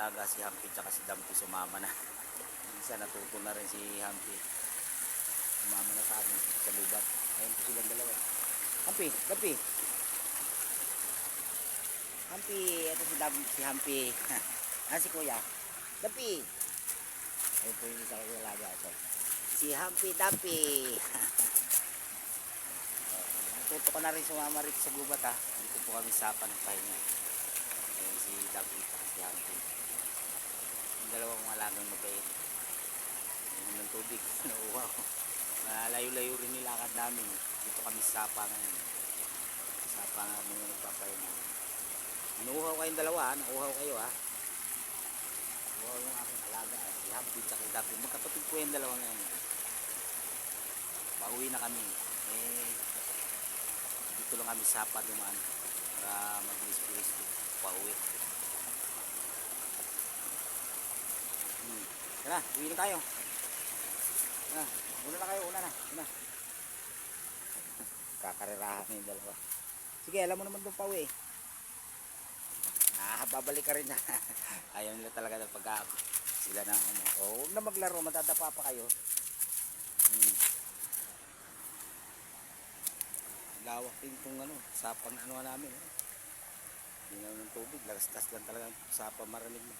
alaga si Humpy tsaka si Dumpy sumama na. Isa natuto na rin si Humpy. Sumama na sa akin sa lubat. Ayun po silang dalawa. Humpy, Dumpy. Humpy, ito si Humpy. Si Kuya. Dumpy. Ayun po yung isa ko alaga ito. Si Humpy Dumpy. Natuto ko na rin sumama rito sa gubat ha. Dito po kami sapa ng pahinga. Ayun si Dumpy at si Humpy. Yung dalawang alagang mabait. Inom ng tubig. Nauuhaw. Layo-layo rin nilakad namin. Dito kami sapa ngayon. Sapa nga mga nagpapahinga. Nauuhaw kayong dalawa ha. Nauuhaw kayo ha. Nauuhaw yung aking alaga. Si Humpy at si Dumpy. Magkapatid po yung dalawa ngayon. Pauwi na kami. Dito lang kami sapa dumaan para mag-wispy-wispy pauwi. Tara, uwi na tayo. Una na kayo, una na. Kakarerahan yung dalawa. Sige, alam mo naman itong pauwi. Babalik ka rin na. Ayaw nila talaga ng pag-aab. Sila na ano. Huwag na maglaro, matadapa pa kayo. Lawak din itong ano, sapang ano namin. Hindi na ng tubig, lagas-tas lang talaga sapa marinig mo.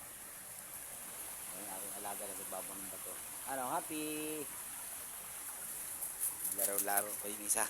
Ayun, aking alaga na sa babang ng bato. Ano, Happy? Laro-laro pa yung isa.